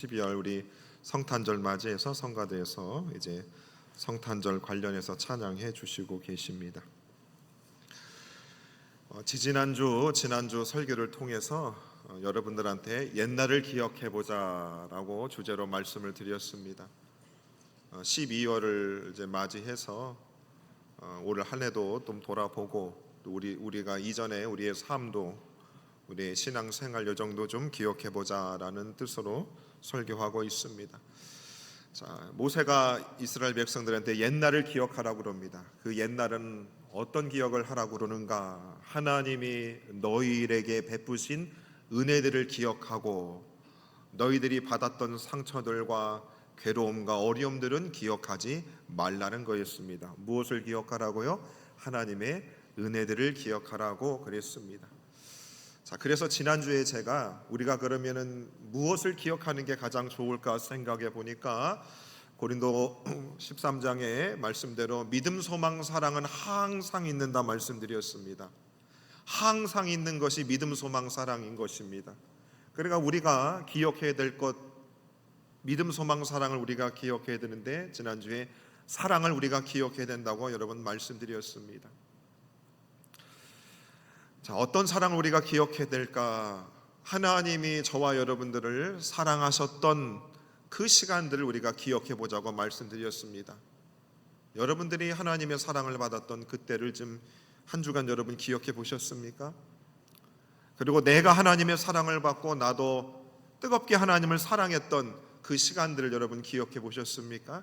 12월 우리 성탄절 맞이해서 성가대에서 이제 성탄절 관련해서 찬양해 주시고 계십니다. 지난주 설교를 통해서 여러분들한테 옛날을 기억해 보자라고 주제로 말씀을 드렸습니다. 12월을 이제 맞이해서 올 한 해도 좀 돌아보고 또 우리가 이전에 우리의 삶도 우리의 신앙생활 여정도 좀 기억해 보자라는 뜻으로 설교하고 있습니다. 자, 모세가 이스라엘 백성들한테 옛날을 기억하라고 그럽니다. 그 옛날은 어떤 기억을 하라고 그러는가? 하나님이 너희에게 베푸신 은혜들을 기억하고 너희들이 받았던 상처들과 괴로움과 어려움들은 기억하지 말라는 거였습니다. 무엇을 기억하라고요? 하나님의 은혜들을 기억하라고 그랬습니다. 자, 그래서 지난주에 제가 우리가 그러면은 무엇을 기억하는 게 가장 좋을까 생각해 보니까 고린도 13장의 말씀대로 믿음, 소망, 사랑은 항상 있는다 말씀드렸습니다. 항상 있는 것이 믿음, 소망, 사랑인 것입니다. 그러니까 우리가 기억해야 될 것, 믿음, 소망, 사랑을 우리가 기억해야 되는데 지난주에 사랑을 우리가 기억해야 된다고 여러분 말씀드렸습니다. 자, 어떤 사랑을 우리가 기억해야 될까? 하나님이 저와 여러분들을 사랑하셨던 그 시간들을 우리가 기억해 보자고 말씀드렸습니다. 여러분들이 하나님의 사랑을 받았던 그때를 좀 한 주간 여러분 기억해 보셨습니까? 그리고 내가 하나님의 사랑을 받고 나도 뜨겁게 하나님을 사랑했던 그 시간들을 여러분 기억해 보셨습니까?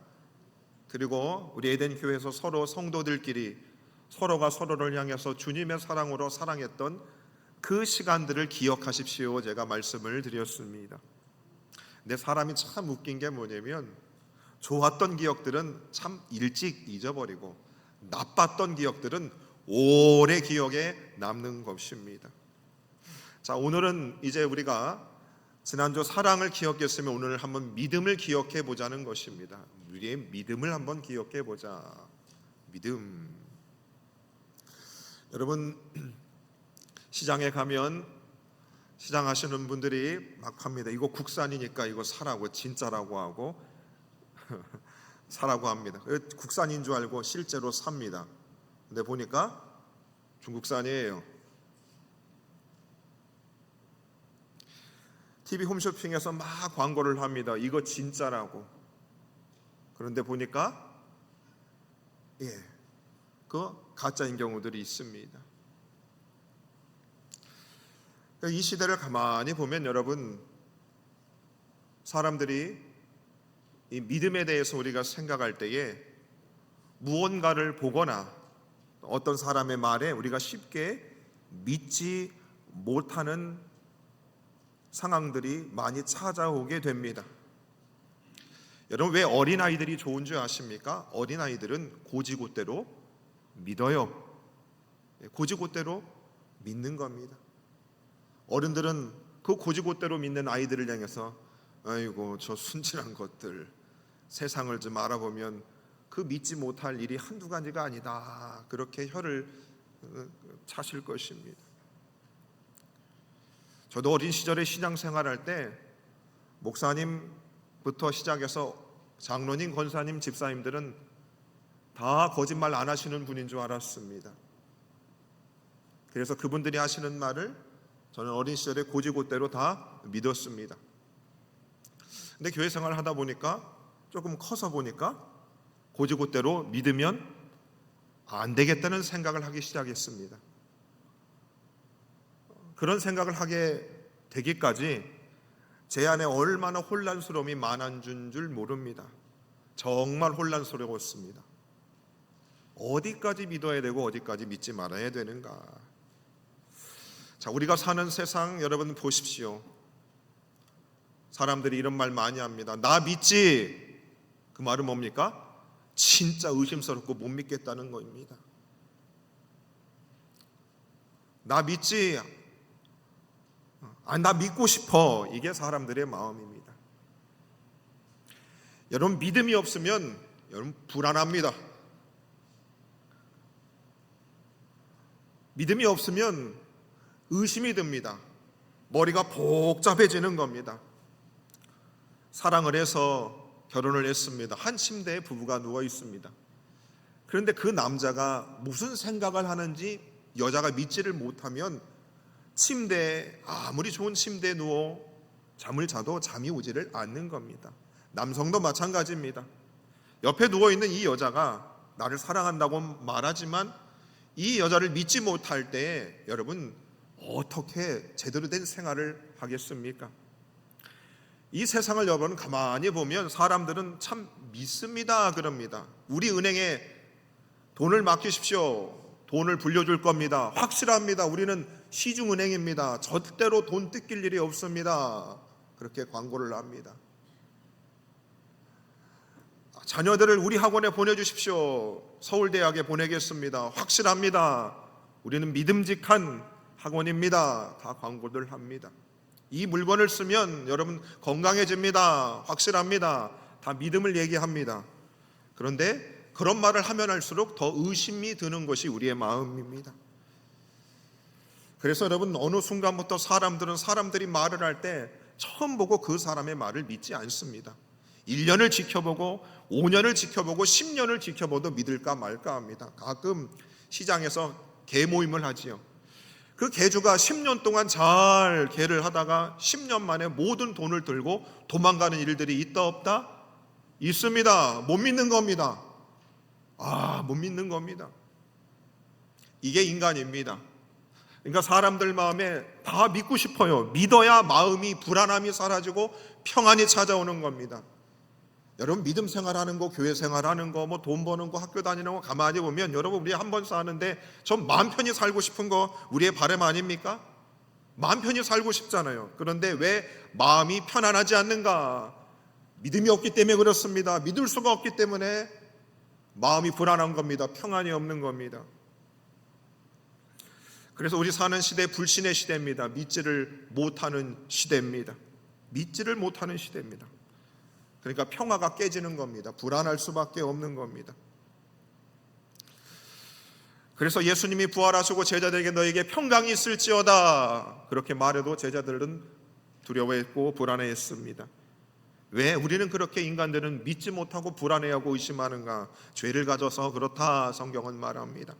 그리고 우리 에덴 교회에서 서로 성도들끼리 서로가 서로를 향해서 주님의 사랑으로 사랑했던 그 시간들을 기억하십시오. 제가 말씀을 드렸습니다. 근데 사람이 참 웃긴 게 뭐냐면 좋았던 기억들은 참 일찍 잊어버리고 나빴던 기억들은 오래 기억에 남는 것입니다. 자, 오늘은 이제 우리가 지난주 사랑을 기억했으면 오늘 한번 믿음을 기억해 보자는 것입니다. 우리의 믿음을 한번 기억해 보자. 믿음. 여러분, 시장에 가면 시장 하시는 분들이 막 합니다. 이거 국산이니까 이거 사라고, 진짜라고 하고 사라고 합니다. 국산인 줄 알고 실제로 삽니다. 근데 보니까 중국산이에요. TV 홈쇼핑에서 막 광고를 합니다. 이거 진짜라고. 그런데 보니까 그 가짜인 경우들이 있습니다. 이 시대를 가만히 보면 여러분, 사람들이 이 믿음에 대해서 우리가 생각할 때에 무언가를 보거나 어떤 사람의 말에 우리가 쉽게 믿지 못하는 상황들이 많이 찾아오게 됩니다. 여러분, 왜 어린아이들이 좋은 줄 아십니까? 어린아이들은 고지고대로 믿어요. 고지고대로 믿는 겁니다. 어른들은 그 고지고대로 믿는 아이들을 향해서 아이고 저 순진한 것들, 세상을 좀 알아보면 그 믿지 못할 일이 한두 가지가 아니다, 그렇게 혀를 차실 것입니다. 저도 어린 시절에 신앙생활할 때 목사님부터 시작해서 장로님, 권사님, 집사님들은 다 거짓말 안 하시는 분인 줄 알았습니다. 그래서 그분들이 하시는 말을 저는 어린 시절에 고지고대로 다 믿었습니다. 근데 교회 생활을 하다 보니까 조금 커서 보니까 고지고대로 믿으면 안 되겠다는 생각을 하기 시작했습니다. 그런 생각을 하게 되기까지 제 안에 얼마나 혼란스러움이 많은 줄 모릅니다. 정말 혼란스러웠습니다. 어디까지 믿어야 되고 어디까지 믿지 말아야 되는가? 자, 우리가 사는 세상 여러분 보십시오. 사람들이 이런 말 많이 합니다. 나 믿지? 그 말은 뭡니까? 진짜 의심스럽고 못 믿겠다는 겁니다. 나 믿지? 나 믿고 싶어. 이게 사람들의 마음입니다. 여러분, 믿음이 없으면 여러분 불안합니다. 믿음이 없으면 의심이 듭니다. 머리가 복잡해지는 겁니다. 사랑을 해서 결혼을 했습니다. 한 침대에 부부가 누워 있습니다. 그런데 그 남자가 무슨 생각을 하는지 여자가 믿지를 못하면 침대에, 아무리 좋은 침대에 누워 잠을 자도 잠이 오지를 않는 겁니다. 남성도 마찬가지입니다. 옆에 누워있는 이 여자가 나를 사랑한다고 말하지만 이 여자를 믿지 못할 때 여러분 어떻게 제대로 된 생활을 하겠습니까? 이 세상을 여러분 가만히 보면 사람들은 참 믿습니다 그럽니다. 우리 은행에 돈을 맡기십시오. 돈을 불려줄 겁니다. 확실합니다. 우리는 시중은행입니다. 절대로 돈 뜯길 일이 없습니다. 그렇게 광고를 합니다. 자녀들을 우리 학원에 보내주십시오. 서울대학에 보내겠습니다. 확실합니다. 우리는 믿음직한 학원입니다. 다 광고들 합니다. 이 물건을 쓰면 여러분 건강해집니다. 확실합니다. 다 믿음을 얘기합니다. 그런데 그런 말을 하면 할수록 더 의심이 드는 것이 우리의 마음입니다. 그래서 여러분 어느 순간부터 사람들이 말을 할 때 처음 보고 그 사람의 말을 믿지 않습니다. 1년을 지켜보고 5년을 지켜보고 10년을 지켜보도 믿을까 말까 합니다. 가끔 시장에서 개 모임을 하지요. 그 개주가 10년 동안 잘 개를 하다가 10년 만에 모든 돈을 들고 도망가는 일들이 있다 없다? 있습니다. 못 믿는 겁니다. 못 믿는 겁니다. 이게 인간입니다. 그러니까 사람들 마음에 다 믿고 싶어요. 믿어야 마음이 불안함이 사라지고 평안이 찾아오는 겁니다. 여러분 믿음 생활하는 거, 교회 생활하는 거, 뭐 돈 버는 거, 학교 다니는 거 가만히 보면 여러분 우리 한 번 사는데 좀 마음 편히 살고 싶은 거 우리의 바람 아닙니까? 마음 편히 살고 싶잖아요. 그런데 왜 마음이 편안하지 않는가? 믿음이 없기 때문에 그렇습니다. 믿을 수가 없기 때문에 마음이 불안한 겁니다. 평안이 없는 겁니다. 그래서 우리 사는 시대 불신의 시대입니다. 믿지를 못하는 시대입니다. 믿지를 못하는 시대입니다. 그러니까 평화가 깨지는 겁니다. 불안할 수밖에 없는 겁니다. 그래서 예수님이 부활하시고 제자들에게 너에게 평강이 있을지어다 그렇게 말해도 제자들은 두려워했고 불안해했습니다. 왜 우리는 그렇게 인간들은 믿지 못하고 불안해하고 의심하는가? 죄를 가져서 그렇다 성경은 말합니다.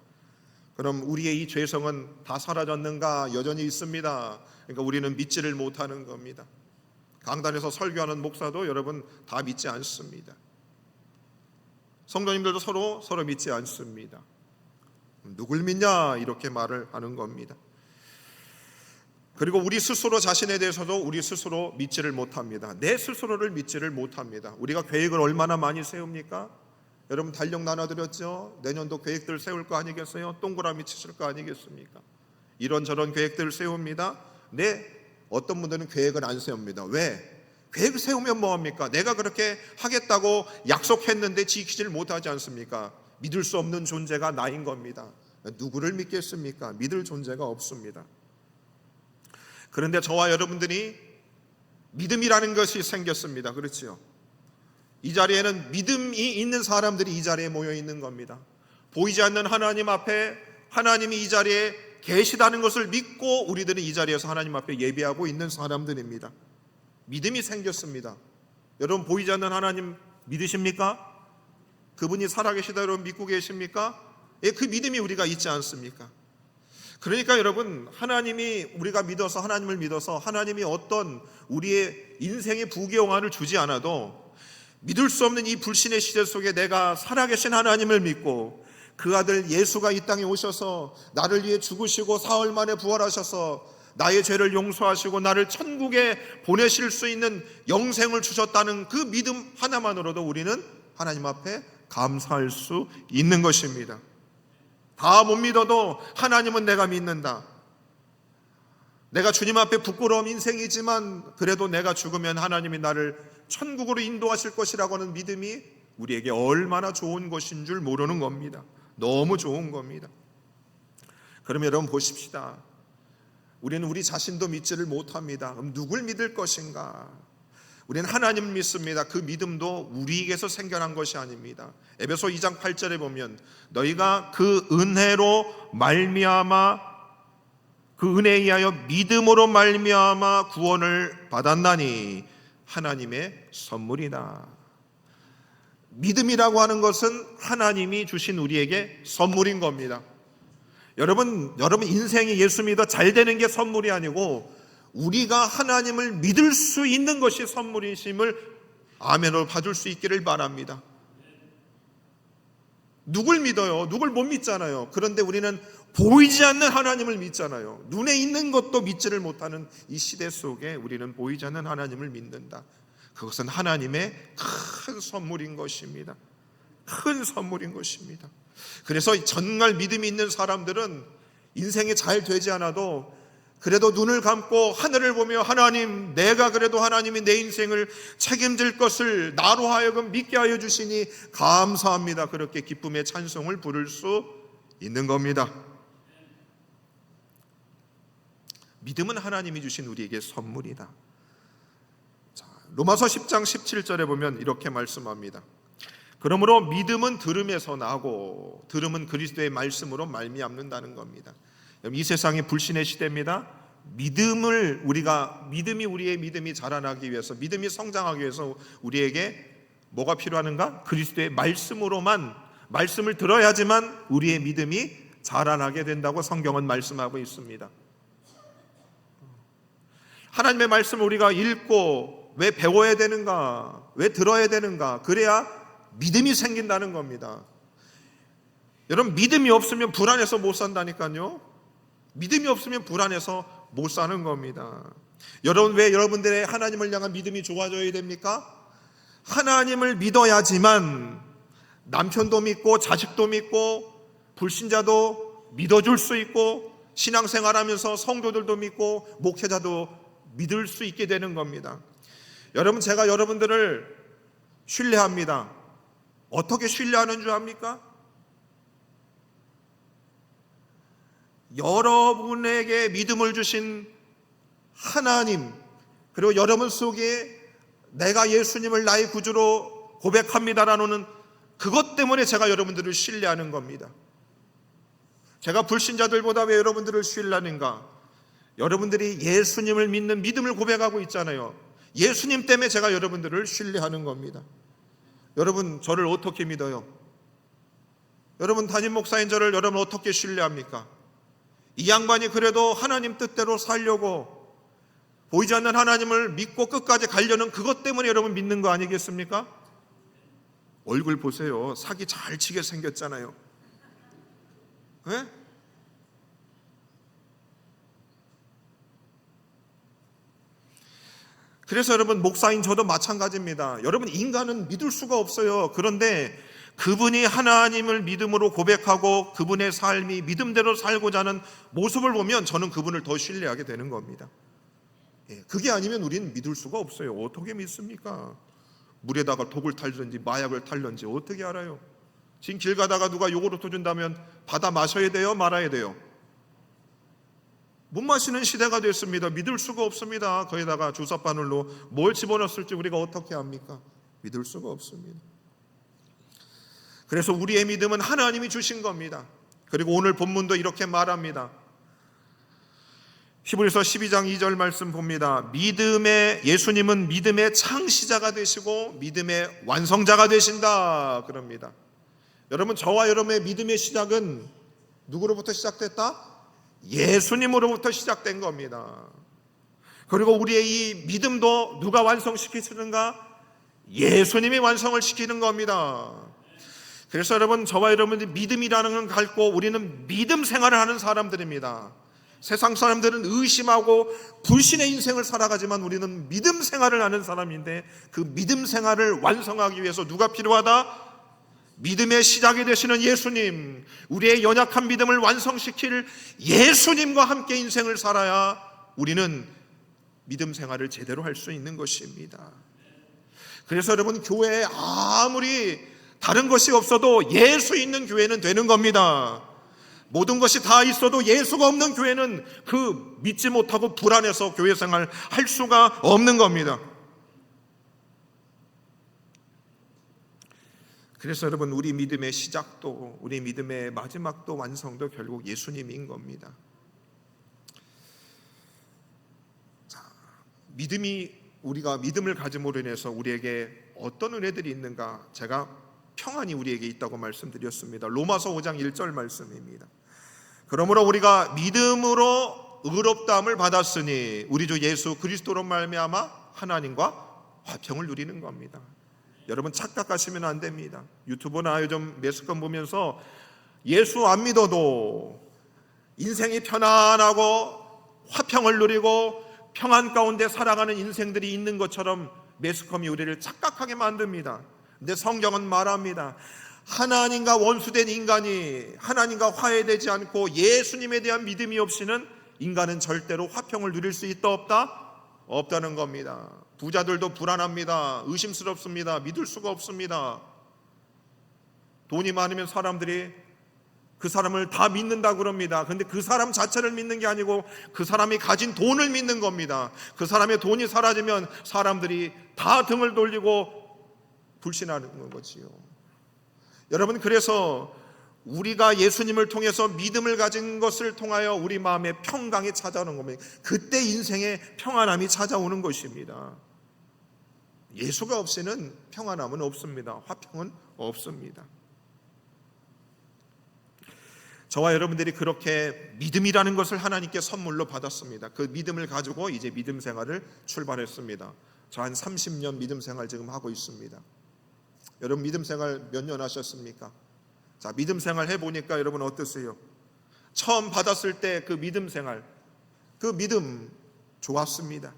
그럼 우리의 이 죄성은 다 사라졌는가? 여전히 있습니다. 그러니까 우리는 믿지를 못하는 겁니다. 강단에서 설교하는 목사도 여러분 다 믿지 않습니다. 성도님들도 서로 믿지 않습니다. 누굴 믿냐? 이렇게 말을 하는 겁니다. 그리고 우리 스스로 자신에 대해서도 우리 스스로 믿지를 못합니다. 내 스스로를 믿지를 못합니다. 우리가 계획을 얼마나 많이 세웁니까? 여러분 달력 나눠드렸죠? 내년도 계획들 세울 거 아니겠어요? 동그라미 치실 거 아니겠습니까? 이런저런 계획들을 세웁니다. 어떤 분들은 계획을 안 세웁니다. 왜? 계획을 세우면 뭐합니까? 내가 그렇게 하겠다고 약속했는데 지키지를 못하지 않습니까? 믿을 수 없는 존재가 나인 겁니다. 누구를 믿겠습니까? 믿을 존재가 없습니다. 그런데 저와 여러분들이 믿음이라는 것이 생겼습니다. 그렇죠? 이 자리에는 믿음이 있는 사람들이 이 자리에 모여 있는 겁니다. 보이지 않는 하나님 앞에 하나님이 이 자리에 계시다는 것을 믿고 우리들은 이 자리에서 하나님 앞에 예배하고 있는 사람들입니다. 믿음이 생겼습니다. 여러분 보이지 않는 하나님 믿으십니까? 그분이 살아계시다 여러분 믿고 계십니까? 그 믿음이 우리가 있지 않습니까? 그러니까 여러분 우리가 믿어서 하나님을 믿어서 하나님이 어떤 우리의 인생의 부귀영화를 주지 않아도 믿을 수 없는 이 불신의 시대 속에 내가 살아계신 하나님을 믿고 그 아들 예수가 이 땅에 오셔서 나를 위해 죽으시고 사흘 만에 부활하셔서 나의 죄를 용서하시고 나를 천국에 보내실 수 있는 영생을 주셨다는 그 믿음 하나만으로도 우리는 하나님 앞에 감사할 수 있는 것입니다. 다 못 믿어도 하나님은 내가 믿는다. 내가 주님 앞에 부끄러운 인생이지만 그래도 내가 죽으면 하나님이 나를 천국으로 인도하실 것이라고 하는 믿음이 우리에게 얼마나 좋은 것인 줄 모르는 겁니다. 너무 좋은 겁니다. 그럼 여러분 보십시다. 우리는 우리 자신도 믿지를 못합니다. 그럼 누굴 믿을 것인가? 우리는 하나님을 믿습니다. 그 믿음도 우리에게서 생겨난 것이 아닙니다. 에베소 2장 8절에 보면 너희가 그 은혜로 말미암아 그 은혜에 의하여 믿음으로 말미암아 구원을 받았나니 하나님의 선물이다. 믿음이라고 하는 것은 하나님이 주신 우리에게 선물인 겁니다. 여러분 인생이 예수 믿어 잘 되는 게 선물이 아니고 우리가 하나님을 믿을 수 있는 것이 선물이심을 아멘으로 봐줄 수 있기를 바랍니다. 누굴 믿어요? 누굴 못 믿잖아요. 그런데 우리는 보이지 않는 하나님을 믿잖아요. 눈에 있는 것도 믿지를 못하는 이 시대 속에 우리는 보이지 않는 하나님을 믿는다. 그것은 하나님의 큰 선물인 것입니다. 큰 선물인 것입니다. 그래서 정말 믿음이 있는 사람들은 인생이 잘 되지 않아도 그래도 눈을 감고 하늘을 보며 하나님, 내가 그래도 하나님이 내 인생을 책임질 것을 나로 하여금 믿게 하여 주시니 감사합니다. 그렇게 기쁨의 찬송을 부를 수 있는 겁니다. 믿음은 하나님이 주신 우리에게 선물이다. 자, 로마서 10장 17절에 보면 이렇게 말씀합니다. 그러므로 믿음은 들음에서 나고 들음은 그리스도의 말씀으로 말미암는다는 겁니다. 이 세상이 불신의 시대입니다. 믿음이 우리의 믿음이 자라나기 위해서, 믿음이 성장하기 위해서 우리에게 뭐가 필요하는가? 그리스도의 말씀으로만, 말씀을 들어야지만 우리의 믿음이 자라나게 된다고 성경은 말씀하고 있습니다. 하나님의 말씀을 우리가 읽고 왜 배워야 되는가? 왜 들어야 되는가? 그래야 믿음이 생긴다는 겁니다. 여러분, 믿음이 없으면 불안해서 못 산다니까요. 믿음이 없으면 불안해서 못 사는 겁니다. 여러분, 왜 여러분들의 하나님을 향한 믿음이 좋아져야 됩니까? 하나님을 믿어야지만 남편도 믿고 자식도 믿고 불신자도 믿어줄 수 있고 신앙생활하면서 성도들도 믿고 목회자도 믿을 수 있게 되는 겁니다. 여러분, 제가 여러분들을 신뢰합니다. 어떻게 신뢰하는 줄 압니까? 여러분에게 믿음을 주신 하나님, 그리고 여러분 속에 내가 예수님을 나의 구주로 고백합니다라는 그것 때문에 제가 여러분들을 신뢰하는 겁니다. 제가 불신자들보다 왜 여러분들을 신뢰하는가? 여러분들이 예수님을 믿는 믿음을 고백하고 있잖아요. 예수님 때문에 제가 여러분들을 신뢰하는 겁니다. 여러분, 저를 어떻게 믿어요? 여러분, 담임 목사인 저를 여러분 어떻게 신뢰합니까? 이 양반이 그래도 하나님 뜻대로 살려고 보이지 않는 하나님을 믿고 끝까지 가려는 그것 때문에 여러분 믿는 거 아니겠습니까? 얼굴 보세요. 사기 잘 치게 생겼잖아요. 네? 그래서 여러분, 목사인 저도 마찬가지입니다. 여러분, 인간은 믿을 수가 없어요. 그런데 그분이 하나님을 믿음으로 고백하고 그분의 삶이 믿음대로 살고자 하는 모습을 보면 저는 그분을 더 신뢰하게 되는 겁니다. 그게 아니면 우리는 믿을 수가 없어요. 어떻게 믿습니까? 물에다가 독을 탈든지 마약을 탈든지 어떻게 알아요? 지금 길 가다가 누가 요구르트 준다면 받아 마셔야 돼요? 말아야 돼요? 못 마시는 시대가 됐습니다. 믿을 수가 없습니다. 거기다가 주사바늘로 뭘 집어넣었을지 우리가 어떻게 압니까? 믿을 수가 없습니다. 그래서 우리의 믿음은 하나님이 주신 겁니다. 그리고 오늘 본문도 이렇게 말합니다. 히브리서 12장 2절 말씀 봅니다. 예수님은 믿음의 창시자가 되시고 믿음의 완성자가 되신다 그럽니다. 여러분, 저와 여러분의 믿음의 시작은 누구로부터 시작됐다? 예수님으로부터 시작된 겁니다. 그리고 우리의 이 믿음도 누가 완성시키시는가? 예수님이 완성을 시키는 겁니다. 그래서 여러분, 저와 여러분들이 믿음이라는 건 갖고 우리는 믿음 생활을 하는 사람들입니다. 세상 사람들은 의심하고 불신의 인생을 살아가지만 우리는 믿음 생활을 하는 사람인데 그 믿음 생활을 완성하기 위해서 누가 필요하다? 믿음의 시작이 되시는 예수님, 우리의 연약한 믿음을 완성시킬 예수님과 함께 인생을 살아야 우리는 믿음 생활을 제대로 할 수 있는 것입니다. 그래서 여러분, 교회에 아무리 다른 것이 없어도 예수 있는 교회는 되는 겁니다. 모든 것이 다 있어도 예수가 없는 교회는 그 믿지 못하고 불안해서 교회 생활 할 수가 없는 겁니다. 그래서 여러분, 우리 믿음의 시작도 우리 믿음의 마지막도 완성도 결국 예수님인 겁니다. 자, 믿음이 우리가 믿음을 가짐으로 인해서 우리에게 어떤 은혜들이 있는가, 제가 평안이 우리에게 있다고 말씀드렸습니다. 로마서 5장 1절 말씀입니다. 그러므로 우리가 믿음으로 의롭다함을 받았으니 우리 주 예수 그리스도로 말미암아 하나님과 화평을 누리는 겁니다. 여러분 착각하시면 안 됩니다. 유튜브나 요즘 매스컴 보면서 예수 안 믿어도 인생이 편안하고 화평을 누리고 평안 가운데 살아가는 인생들이 있는 것처럼 매스컴이 우리를 착각하게 만듭니다. 근데 성경은 말합니다. 하나님과 원수된 인간이 하나님과 화해되지 않고 예수님에 대한 믿음이 없이는 인간은 절대로 화평을 누릴 수 있다 없다? 없다는 겁니다. 부자들도 불안합니다. 의심스럽습니다. 믿을 수가 없습니다. 돈이 많으면 사람들이 그 사람을 다 믿는다 그럽니다. 그런데 그 사람 자체를 믿는 게 아니고 그 사람이 가진 돈을 믿는 겁니다. 그 사람의 돈이 사라지면 사람들이 다 등을 돌리고 불신하는 거지요. 여러분, 그래서 우리가 예수님을 통해서 믿음을 가진 것을 통하여 우리 마음에 평강이 찾아오는 겁니다. 그때 인생에 평안함이 찾아오는 것입니다. 예수가 없이는 평안함은 없습니다. 화평은 없습니다. 저와 여러분들이 그렇게 믿음이라는 것을 하나님께 선물로 받았습니다. 그 믿음을 가지고 이제 믿음 생활을 출발했습니다. 저 한 30년 믿음 생활 지금 하고 있습니다. 여러분 믿음 생활 몇 년 하셨습니까? 자, 믿음 생활 해보니까 여러분 어떠세요? 처음 받았을 때 그 믿음 생활, 그 믿음 좋았습니다.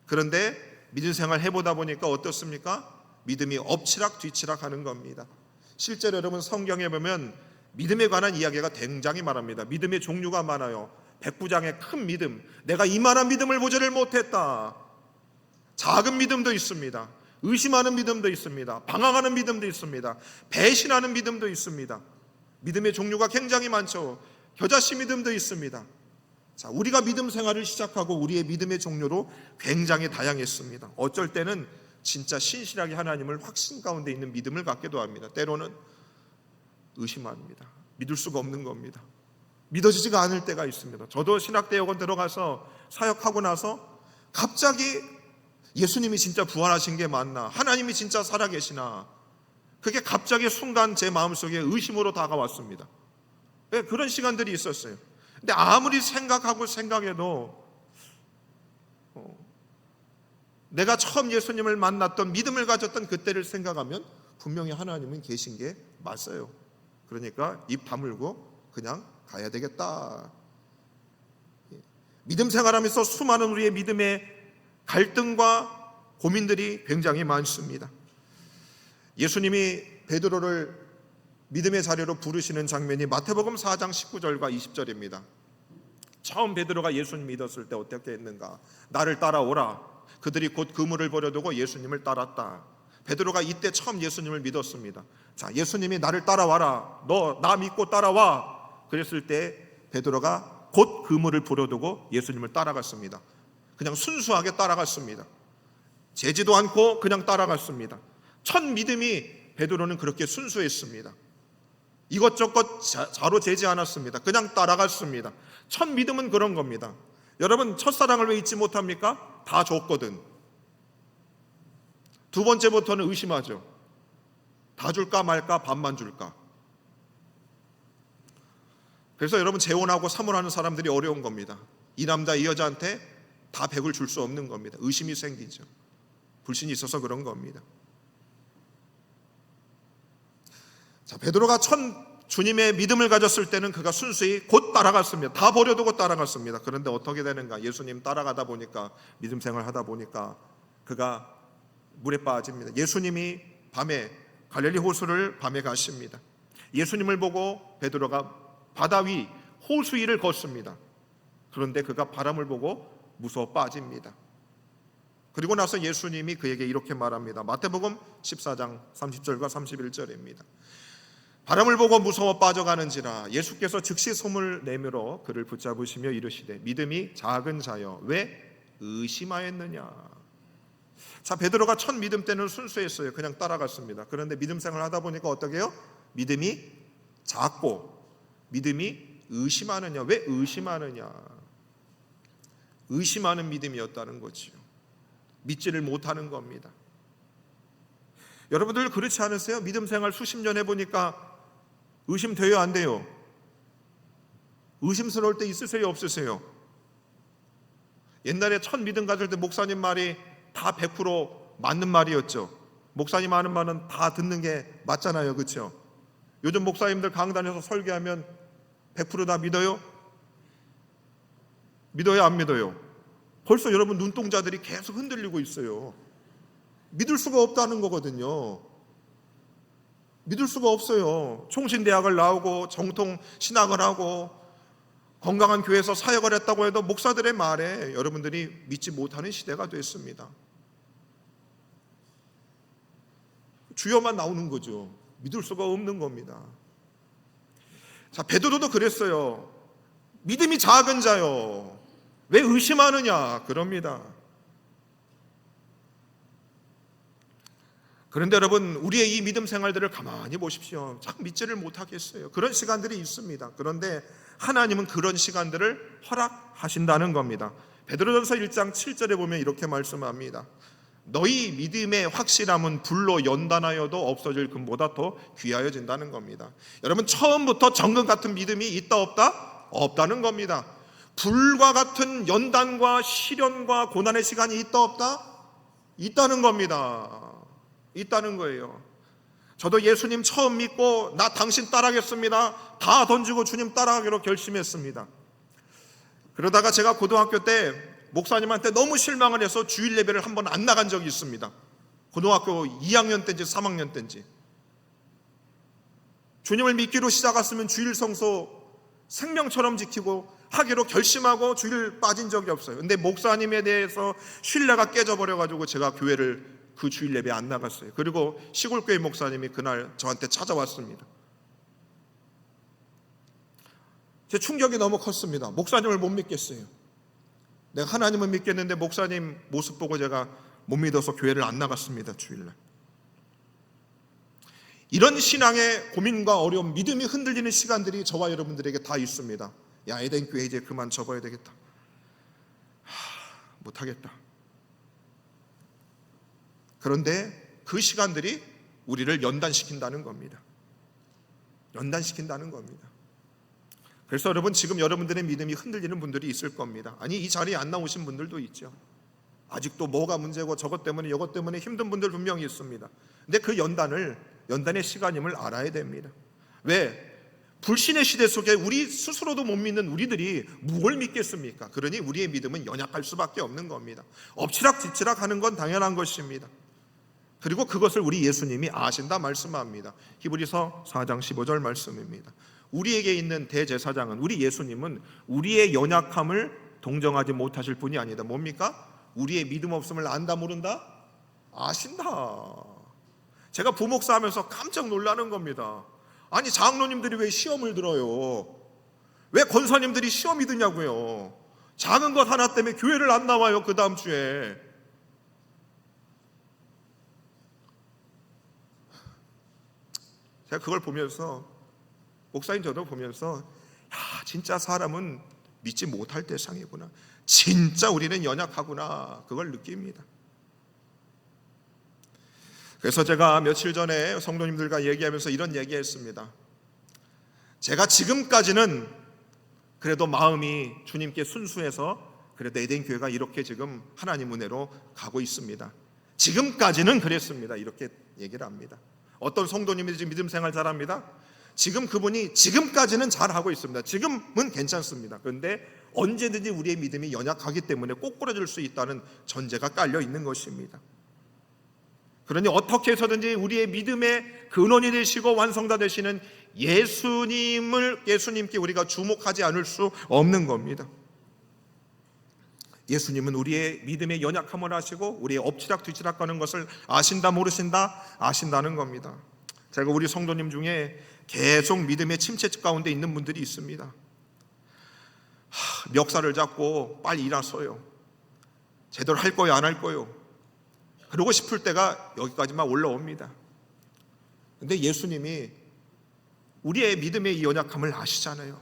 그런데 믿음 생활 해보다 보니까 어떻습니까? 믿음이 엎치락 뒤치락 하는 겁니다. 실제로 여러분 성경에 보면 믿음에 관한 이야기가 굉장히 많습니다. 믿음의 종류가 많아요. 백부장의 큰 믿음, 내가 이만한 믿음을 보지를 못했다. 작은 믿음도 있습니다. 의심하는 믿음도 있습니다. 방황하는 믿음도 있습니다. 배신하는 믿음도 있습니다. 믿음의 종류가 굉장히 많죠. 겨자씨 믿음도 있습니다. 자, 우리가 믿음 생활을 시작하고 우리의 믿음의 종류로 굉장히 다양했습니다. 어쩔 때는 진짜 신실하게 하나님을 확신 가운데 있는 믿음을 갖기도 합니다. 때로는 의심합니다. 믿을 수가 없는 겁니다. 믿어지지가 않을 때가 있습니다. 저도 신학대학원 들어가서 사역하고 나서 갑자기 예수님이 진짜 부활하신 게 맞나? 하나님이 진짜 살아계시나? 그게 갑자기 순간 제 마음속에 의심으로 다가왔습니다. 그런 시간들이 있었어요. 근데 아무리 생각해도 내가 처음 예수님을 만났던 믿음을 가졌던 그때를 생각하면 분명히 하나님은 계신 게 맞아요. 그러니까 입 다물고 그냥 가야 되겠다. 믿음 생활하면서 수많은 우리의 믿음의 갈등과 고민들이 굉장히 많습니다. 예수님이 베드로를 믿음의 자리로 부르시는 장면이 마태복음 4장 19절과 20절입니다. 처음 베드로가 예수님 믿었을 때 어떻게 했는가? 나를 따라오라. 그들이 곧 그물을 버려두고 예수님을 따랐다. 베드로가 이때 처음 예수님을 믿었습니다. 자, 예수님이 나를 따라와라. 너 나 믿고 따라와. 그랬을 때 베드로가 곧 그물을 버려두고 예수님을 따라갔습니다. 그냥 순수하게 따라갔습니다. 재지도 않고 그냥 따라갔습니다. 첫 믿음이 베드로는 그렇게 순수했습니다. 이것저것 자로 재지 않았습니다. 그냥 따라갔습니다. 첫 믿음은 그런 겁니다. 여러분, 첫사랑을 왜 잊지 못합니까? 다 줬거든. 두 번째부터는 의심하죠. 다 줄까 말까, 반만 줄까. 그래서 여러분, 재혼하고 사모하는 사람들이 어려운 겁니다. 이 남자 이 여자한테 다 100을 줄 수 없는 겁니다. 의심이 생기죠. 불신이 있어서 그런 겁니다. 자, 베드로가 첫 주님의 믿음을 가졌을 때는 그가 순수히 곧 따라갔습니다. 다 버려두고 따라갔습니다. 그런데 어떻게 되는가? 예수님 따라가다 보니까, 믿음 생활하다 보니까 그가 물에 빠집니다. 예수님이 밤에 갈릴리 호수를 밤에 가십니다. 예수님을 보고 베드로가 바다 위 호수 위를 걷습니다. 그런데 그가 바람을 보고 무서워 빠집니다. 그리고 나서 예수님이 그에게 이렇게 말합니다. 마태복음 14장 30절과 31절입니다. 바람을 보고 무서워 빠져가는지라 예수께서 즉시 손을 내밀어 그를 붙잡으시며 이르시되 믿음이 작은 자여 왜 의심하였느냐. 자, 베드로가 첫 믿음 때는 순수했어요. 그냥 따라갔습니다. 그런데 믿음 생활을 하다 보니까 어떻게 해요? 믿음이 작고 믿음이 의심하느냐. 왜 의심하느냐. 의심하는 믿음이었다는 거지요. 믿지를 못하는 겁니다. 여러분들 그렇지 않으세요? 믿음 생활 수십 년 해보니까 의심돼요, 안 돼요? 의심스러울 때 있으세요, 없으세요? 옛날에 첫 믿음 가질 때 목사님 말이 다 100% 맞는 말이었죠. 목사님 하는 말은 다 듣는 게 맞잖아요, 그렇죠? 요즘 목사님들 강단에서 설교하면 100% 다 믿어요? 믿어요, 안 믿어요? 벌써 여러분 눈동자들이 계속 흔들리고 있어요. 믿을 수가 없다는 거거든요. 믿을 수가 없어요. 총신대학을 나오고 정통 신학을 하고 건강한 교회에서 사역을 했다고 해도 목사들의 말에 여러분들이 믿지 못하는 시대가 됐습니다. 주여만 나오는 거죠. 믿을 수가 없는 겁니다. 자, 베드로도 그랬어요. 믿음이 작은 자요, 왜 의심하느냐 그럽니다. 그런데 여러분, 우리의 이 믿음 생활들을 가만히 보십시오. 참 믿지를 못하겠어요. 그런 시간들이 있습니다. 그런데 하나님은 그런 시간들을 허락하신다는 겁니다. 베드로전서 1장 7절에 보면 이렇게 말씀합니다. 너희 믿음의 확실함은 불로 연단하여도 없어질 금보다 더 귀하여진다는 겁니다. 여러분, 처음부터 정금 같은 믿음이 있다 없다? 없다는 겁니다. 불과 같은 연단과 시련과 고난의 시간이 있다 없다? 있다는 겁니다. 있다는 거예요. 저도 예수님 처음 믿고 나 당신 따라하겠습니다, 다 던지고 주님 따라가기로 결심했습니다. 그러다가 제가 고등학교 때 목사님한테 너무 실망을 해서 주일 예배를 한 번 안 나간 적이 있습니다. 고등학교 2학년 때인지 3학년 때인지. 주님을 믿기로 시작했으면 주일 성소 생명처럼 지키고 하기로 결심하고 주일 빠진 적이 없어요. 근데 목사님에 대해서 신뢰가 깨져버려가지고 제가 교회를 그 주일 예배 안 나갔어요. 그리고 시골교회 목사님이 그날 저한테 찾아왔습니다. 제 충격이 너무 컸습니다. 목사님을 못 믿겠어요. 내가 하나님은 믿겠는데 목사님 모습 보고 제가 못 믿어서 교회를 안 나갔습니다, 주일날. 이런 신앙의 고민과 어려움, 믿음이 흔들리는 시간들이 저와 여러분들에게 다 있습니다. 야, 에덴교회 이제 그만 접어야 되겠다. 못하겠다. 그런데 그 시간들이 우리를 연단시킨다는 겁니다. 연단시킨다는 겁니다. 그래서 여러분, 지금 여러분들의 믿음이 흔들리는 분들이 있을 겁니다. 아니, 이 자리에 안 나오신 분들도 있죠. 아직도 뭐가 문제고 저것 때문에 이것 때문에 힘든 분들 분명히 있습니다. 근데 그 연단의 시간임을 알아야 됩니다. 왜? 불신의 시대 속에 우리 스스로도 못 믿는 우리들이 뭘 믿겠습니까? 그러니 우리의 믿음은 연약할 수밖에 없는 겁니다. 엎치락뒤치락 하는 건 당연한 것입니다. 그리고 그것을 우리 예수님이 아신다 말씀합니다. 히브리서 4장 15절 말씀입니다. 우리에게 있는 대제사장은, 우리 예수님은 우리의 연약함을 동정하지 못하실 분이 아니다. 뭡니까? 우리의 믿음 없음을 안다 모른다? 아신다. 제가 부목사 하면서 깜짝 놀라는 겁니다. 아니, 장로님들이 왜 시험을 들어요? 왜 권사님들이 시험이 드냐고요? 작은 것 하나 때문에 교회를 안 나와요, 그 다음 주에. 제가 그걸 보면서, 목사님 저도 보면서, 야, 진짜 사람은 믿지 못할 대상이구나, 진짜 우리는 연약하구나, 그걸 느낍니다. 그래서 제가 며칠 전에 성도님들과 얘기하면서 이런 얘기했습니다. 제가 지금까지는 그래도 마음이 주님께 순수해서 그래도 에덴교회가 이렇게 지금 하나님 은혜로 가고 있습니다. 지금까지는 그랬습니다. 이렇게 얘기를 합니다. 어떤 성도님이 지금 믿음 생활 잘합니다. 지금 그분이 지금까지는 잘하고 있습니다. 지금은 괜찮습니다. 그런데 언제든지 우리의 믿음이 연약하기 때문에 꼬꾸라질 수 있다는 전제가 깔려 있는 것입니다. 그러니 어떻게 해서든지 우리의 믿음의 근원이 되시고 완성자 되시는 예수님께 우리가 주목하지 않을 수 없는 겁니다. 예수님은 우리의 믿음의 연약함을 아시고 우리의 엎치락뒤치락 가는 것을 아신다 모르신다? 아신다는 겁니다. 제가 우리 성도님 중에 계속 믿음의 침체 가운데 있는 분들이 있습니다. 멱살을 잡고 빨리 일어서요. 제대로 할 거요, 안 할 거요. 그러고 싶을 때가 여기까지만 올라옵니다. 근데 예수님이 우리의 믿음의 이 연약함을 아시잖아요.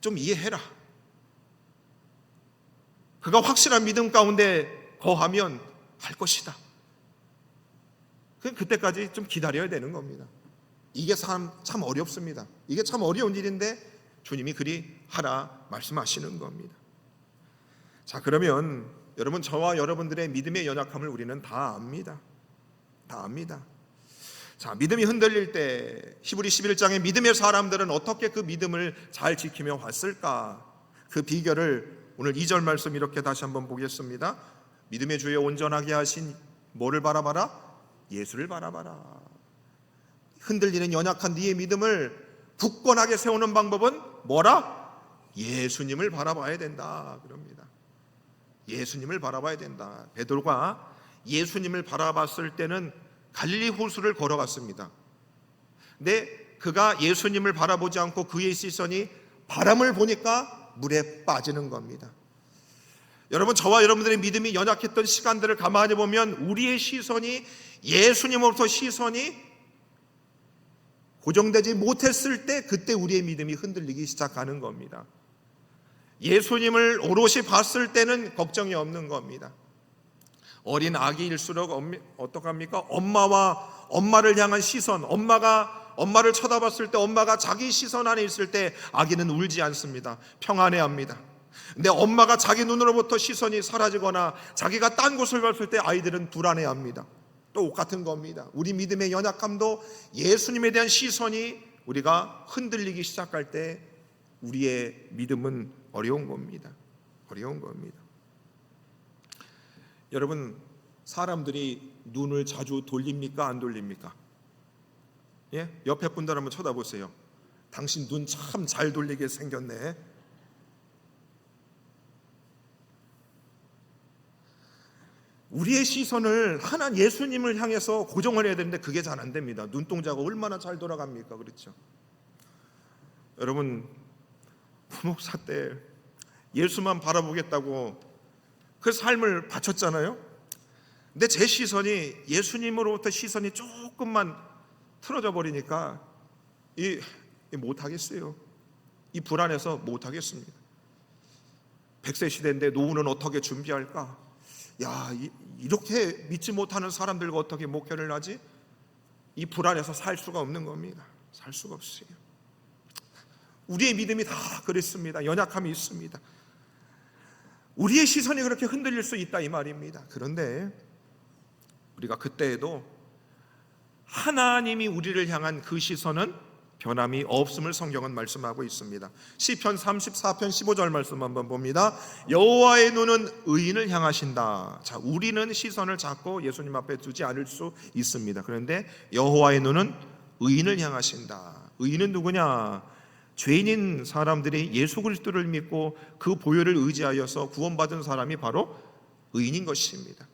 좀 이해해라. 그가 확실한 믿음 가운데 거하면 할 것이다. 그때까지 좀 기다려야 되는 겁니다. 이게 참 어렵습니다. 이게 참 어려운 일인데 주님이 그리 하라 말씀하시는 겁니다. 자, 그러면 여러분, 저와 여러분들의 믿음의 연약함을 우리는 다 압니다. 다 압니다. 자, 믿음이 흔들릴 때 히브리 11장의 믿음의 사람들은 어떻게 그 믿음을 잘 지키며 왔을까? 그 비결을 오늘 2절 말씀 이렇게 다시 한번 보겠습니다. 믿음의 주에 온전하게 하신 뭐를 바라봐라? 예수를 바라봐라. 흔들리는 연약한 네의 믿음을 굳건하게 세우는 방법은 뭐라? 예수님을 바라봐야 된다 그럽니다. 예수님을 바라봐야 된다. 베드로가 예수님을 바라봤을 때는 갈릴리 호수를 걸어갔습니다. 근데 그가 예수님을 바라보지 않고 그의 시선이 바람을 보니까 물에 빠지는 겁니다. 여러분, 저와 여러분들의 믿음이 연약했던 시간들을 가만히 보면 우리의 시선이 예수님으로부터 시선이 고정되지 못했을 때 그때 우리의 믿음이 흔들리기 시작하는 겁니다. 예수님을 오롯이 봤을 때는 걱정이 없는 겁니다. 어린 아기일수록 어떡합니까? 엄마를 향한 시선, 엄마를 쳐다봤을 때 엄마가 자기 시선 안에 있을 때 아기는 울지 않습니다. 평안해합니다. 근데 엄마가 자기 눈으로부터 시선이 사라지거나 자기가 딴 곳을 봤을 때 아이들은 불안해합니다. 똑같은 겁니다. 우리 믿음의 연약함도 예수님에 대한 시선이 우리가 흔들리기 시작할 때 우리의 믿음은 어려운 겁니다. 어려운 겁니다. 여러분, 사람들이 눈을 자주 돌립니까? 안 돌립니까? 예? 옆에 분들 한번 쳐다보세요. 당신 눈 참 잘 돌리게 생겼네. 우리의 시선을 하나님 예수님을 향해서 고정을 해야 되는데 그게 잘 안 됩니다. 눈동자가 얼마나 잘 돌아갑니까? 그렇죠? 여러분, 부목사 때 예수만 바라보겠다고 그 삶을 바쳤잖아요. 근데 제 시선이 예수님으로부터 시선이 조금만 틀어져 버리니까 못하겠어요. 이 불안해서 못하겠습니다. 100세 시대인데 노후는 어떻게 준비할까? 이렇게 믿지 못하는 사람들과 어떻게 목회를 하지? 이 불안해서 살 수가 없는 겁니다. 살 수가 없어요. 우리의 믿음이 다 그렇습니다. 연약함이 있습니다. 우리의 시선이 그렇게 흔들릴 수 있다 이 말입니다. 그런데 우리가 그때에도 하나님이 우리를 향한 그 시선은 변함이 없음을 성경은 말씀하고 있습니다. 시편 34편 15절 말씀 한번 봅니다. 여호와의 눈은 의인을 향하신다. 자, 우리는 시선을 자꾸 예수님 앞에 두지 않을 수 있습니다. 그런데 여호와의 눈은 의인을 향하신다. 의인은 누구냐? 죄인인 사람들이 예수 그리스도를 믿고 그 보혈을 의지하여서 구원받은 사람이 바로 의인인 것입니다.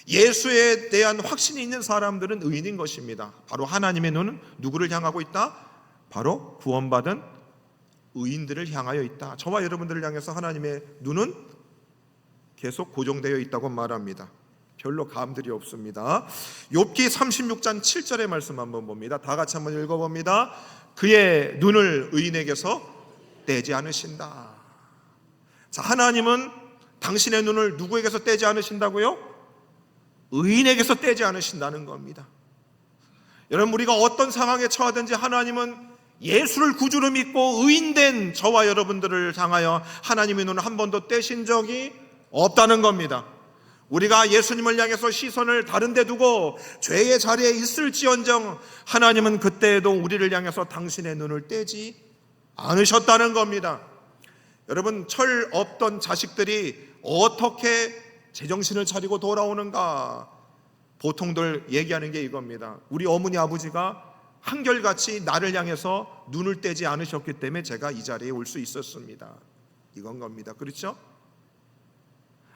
예수에 대한 확신이 있는 사람들은 의인인 것입니다. 바로 하나님의 눈은 누구를 향하고 있다? 바로 구원받은 의인들을 향하여 있다. 저와 여러분들을 향해서 하나님의 눈은 계속 고정되어 있다고 말합니다. 별로 감들이 없습니다. 욥기 36장 7절의 말씀 한번 봅니다. 다 같이 한번 읽어봅니다. 그의 눈을 의인에게서 떼지 않으신다. 자, 하나님은 당신의 눈을 누구에게서 떼지 않으신다고요? 의인에게서 떼지 않으신다는 겁니다. 여러분, 우리가 어떤 상황에 처하든지 하나님은 예수를 구주로 믿고 의인된 저와 여러분들을 향하여 하나님의 눈을 한 번도 떼신 적이 없다는 겁니다. 우리가 예수님을 향해서 시선을 다른 데 두고 죄의 자리에 있을지언정 하나님은 그때에도 우리를 향해서 당신의 눈을 떼지 않으셨다는 겁니다. 여러분, 철 없던 자식들이 어떻게 제정신을 차리고 돌아오는가? 보통들 얘기하는 게 이겁니다. 우리 어머니 아버지가 한결같이 나를 향해서 눈을 떼지 않으셨기 때문에 제가 이 자리에 올 수 있었습니다. 이건 겁니다. 그렇죠?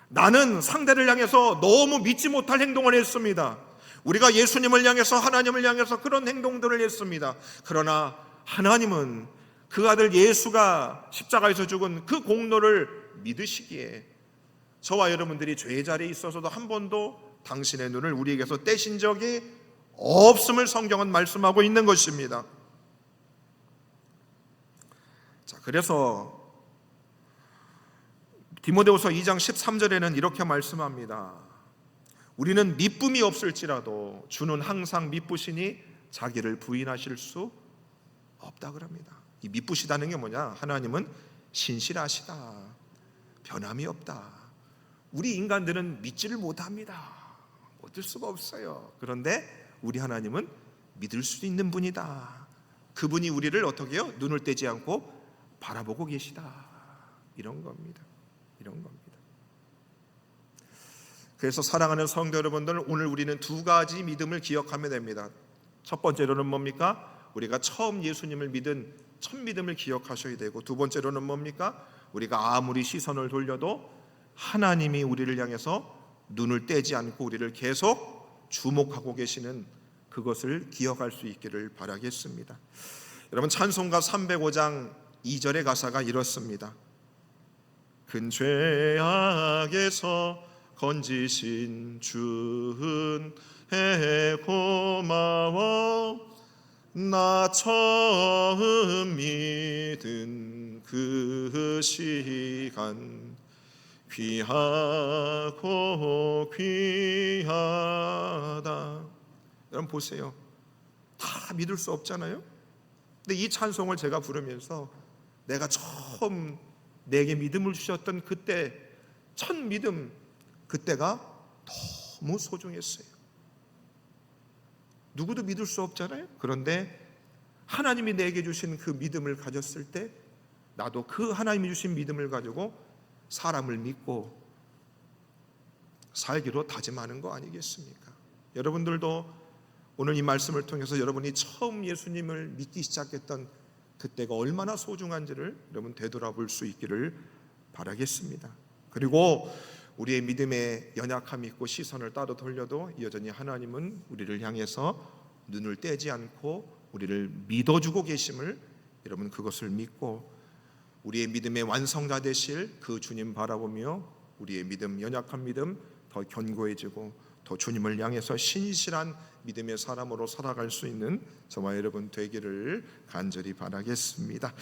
나는 상대를 향해서 너무 믿지 못할 행동을 했습니다. 우리가 예수님을 향해서 하나님을 향해서 그런 행동들을 했습니다. 그러나 하나님은 그 아들 예수가 십자가에서 죽은 그 공로를 믿으시기에 저와 여러분들이 죄의 자리에 있어서도 한 번도 당신의 눈을 우리에게서 떼신 적이 없음을 성경은 말씀하고 있는 것입니다. 자, 그래서 디모데후서 2장 13절에는 이렇게 말씀합니다. 우리는 미쁨이 없을지라도 주는 항상 미쁘시니 자기를 부인하실 수 없다 그럽니다. 이 미쁘시다는 게 뭐냐? 하나님은 신실하시다, 변함이 없다. 우리 인간들은 믿지를 못합니다. 얻을 수가 없어요. 그런데 우리 하나님은 믿을 수 있는 분이다. 그분이 우리를 어떻게 해요? 눈을 떼지 않고 바라보고 계시다. 이런 겁니다. 이런 겁니다. 그래서 사랑하는 성도 여러분들, 오늘 우리는 두 가지 믿음을 기억하면 됩니다. 첫 번째로는 뭡니까? 우리가 처음 예수님을 믿은 첫 믿음을 기억하셔야 되고, 두 번째로는 뭡니까? 우리가 아무리 시선을 돌려도 하나님이 우리를 향해서 눈을 떼지 않고 우리를 계속 주목하고 계시는 그것을 기억할 수 있기를 바라겠습니다. 여러분, 찬송가 305장 2절의 가사가 이렇습니다. 큰 죄악에서 건지신 주은혜 고마워. 나 처음 믿은 그 시간 귀하고 귀하다. 여러분 보세요. 다 믿을 수 없잖아요. 근데 이 찬송을 제가 부르면서 내가 처음 내게 믿음을 주셨던 그때 첫 믿음, 그때가 너무 소중했어요. 누구도 믿을 수 없잖아요. 그런데 하나님이 내게 주신 그 믿음을 가졌을 때 나도 그 하나님이 주신 믿음을 가지고 사람을 믿고 살기로 다짐하는 거 아니겠습니까? 여러분들도 오늘 이 말씀을 통해서 여러분이 처음 예수님을 믿기 시작했던 그때가 얼마나 소중한지를 여러분 되돌아볼 수 있기를 바라겠습니다. 그리고 우리의 믿음에 연약함이 있고 시선을 따로 돌려도 여전히 하나님은 우리를 향해서 눈을 떼지 않고 우리를 믿어주고 계심을 여러분 그것을 믿고 우리의 믿음의 완성자 되실 그 주님 바라보며 우리의 믿음, 연약한 믿음 더 견고해지고 더 주님을 향해서 신실한 믿음의 사람으로 살아갈 수 있는 저와 여러분 되기를 간절히 바라겠습니다.